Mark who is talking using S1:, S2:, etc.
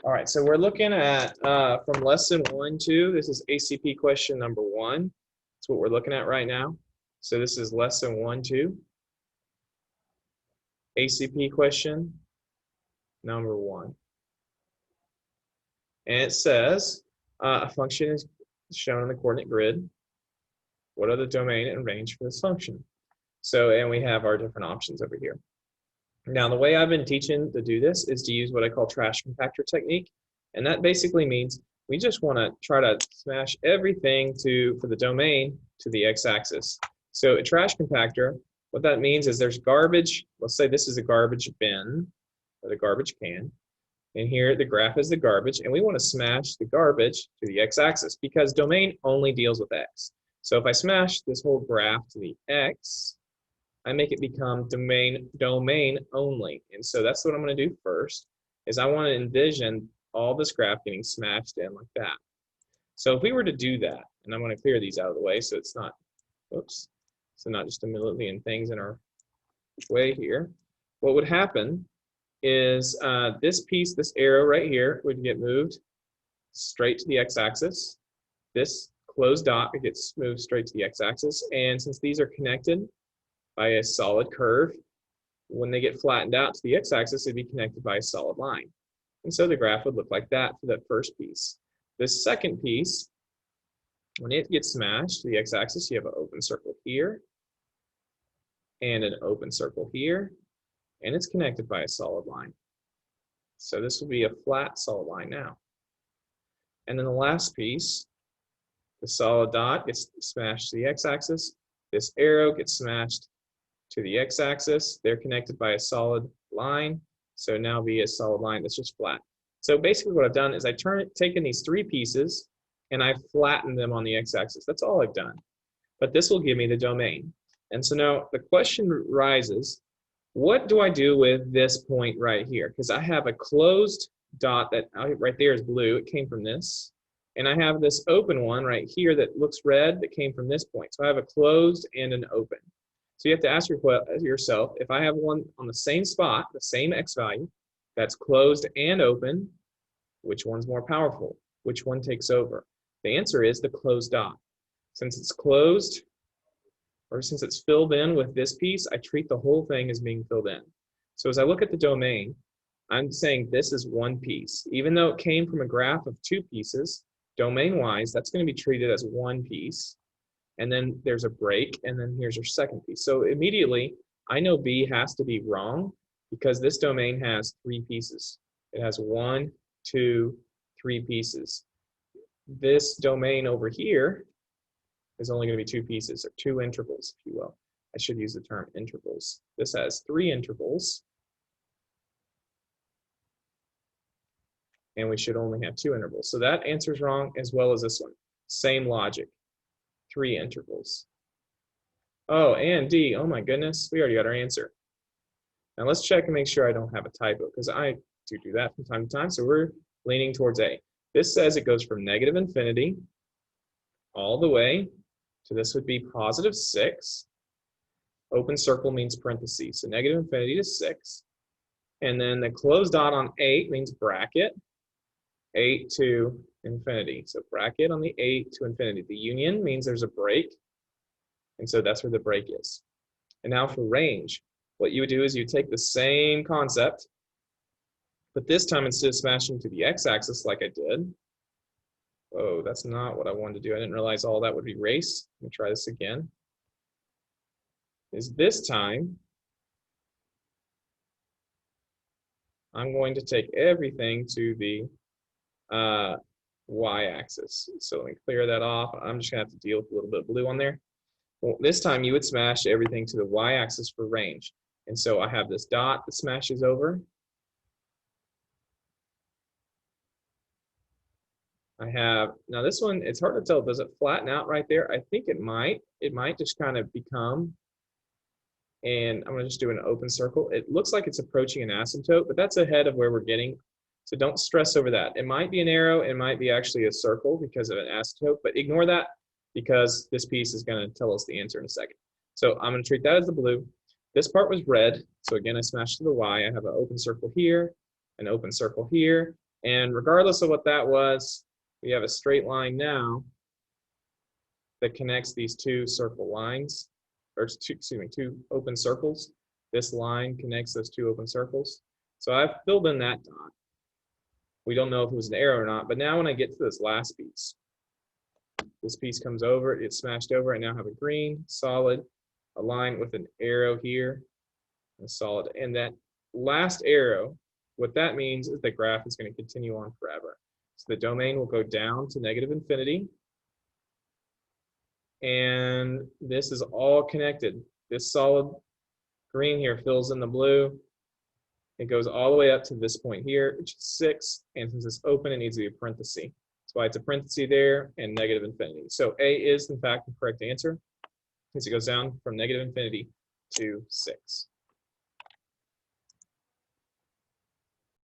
S1: All right, so we're looking at from lesson 1-2. This is ACP question number 1. That's what we're looking at right now. So this is lesson 1-2. ACP question number 1. And it says a function is shown in the coordinate grid. What are the domain and range for this function? So, and we have our different options over here. Now, the way I've been teaching to do this is to use what I call trash compactor technique. And that basically means we just want to try to smash everything for the domain to the x-axis. So a trash compactor, what that means is there's garbage. Let's say this is a garbage bin or the garbage can. And here the graph is the garbage. And we want to smash the garbage to the x-axis because domain only deals with x. So if I smash this whole graph to the x, I make it become domain only. And so that's what I'm going to do first, is I want to envision all this graph getting smashed in like that. So if we were to do that, and I'm going to clear these out of the way so it's not, oops, so not just a million things in our way here. What would happen is this piece, this arrow right here, would get moved straight to the x-axis. This closed dot gets moved straight to the x-axis. And since these are connected by a solid curve, when they get flattened out to the x-axis, it'd be connected by a solid line. And so the graph would look like that for that first piece. This second piece, when it gets smashed to the x-axis, you have an open circle here and an open circle here, and it's connected by a solid line. So this will be a flat solid line now. And then the last piece, the solid dot gets smashed to the x-axis. This arrow gets smashed to the x-axis. They're connected by a solid line. So now be a solid line that's just flat. So basically what I've done is taken these three pieces and I've flattened them on the x-axis. That's all I've done. But this will give me the domain. And so now the question rises, what do I do with this point right here? Because I have a closed dot that right there is blue. It came from this. And I have this open one right here that looks red that came from this point. So I have a closed and an open. So you have to ask yourself, if I have one on the same spot, the same x value, that's closed and open, which one's more powerful? Which one takes over? The answer is the closed dot. Since it's closed, or since it's filled in with this piece, I treat the whole thing as being filled in. So as I look at the domain, I'm saying this is one piece. Even though it came from a graph of two pieces, domain-wise, that's going to be treated as one piece. And then there's a break, and then here's your second piece. So immediately, I know B has to be wrong because this domain has three pieces. It has 1, 2, 3 pieces. This domain over here is only going to be 2 pieces, or 2 intervals, if you will. I should use the term intervals. This has 3 intervals. And we should only have 2 intervals. So that answer is wrong, as well as this one. Same logic. 3 intervals. Oh, and D, oh my goodness, we already got our answer. Now let's check and make sure I don't have a typo, because I do that from time to time, so we're leaning towards A. This says it goes from negative infinity all the way to this would be positive 6. Open circle means parentheses, so negative infinity to 6. And then the closed dot on 8 means bracket, 8 to infinity. So bracket on the 8 to infinity. The union means there's a break. And so that's where the break is. And now for range, what you would do is you take the same concept, but this time instead of smashing to the x-axis like I did, oh, that's not what I wanted to do. I didn't realize all that would erase. Let me try this again. Is this time, I'm going to take everything to the y-axis. So let me clear that off. I'm just gonna have to deal with a little bit of blue on there. Well, this time you would smash everything to the y-axis for range. And so I have this dot that smashes over. I have, now this one, it's hard to tell, does it flatten out right there? I think it might just kind of become, and I'm gonna just do an open circle. It looks like it's approaching an asymptote, but that's ahead of where we're getting. So don't stress over that. It might be an arrow, it might be actually a circle because of an asymptote, but ignore that because this piece is gonna tell us the answer in a second. So I'm gonna treat that as the blue. This part was red, so again, I smashed to the Y. I have an open circle here, an open circle here, And regardless of what that was, we have a straight line now that connects these two circle lines, or two open circles. This line connects those two open circles. So I've filled in that dot. We don't know if it was an arrow or not, but now when I get to this last piece, this piece comes over, it's smashed over. I now have a green solid, a line with an arrow here, a solid. And that last arrow, what that means is the graph is going to continue on forever. So the domain will go down to negative infinity. And this is all connected. This solid green here fills in the blue. It goes all the way up to this point here, which is 6. And since it's open, it needs to be a parenthesis. That's why it's a parenthesis there and negative infinity. So A is, in fact, the correct answer, since it goes down from negative infinity to 6.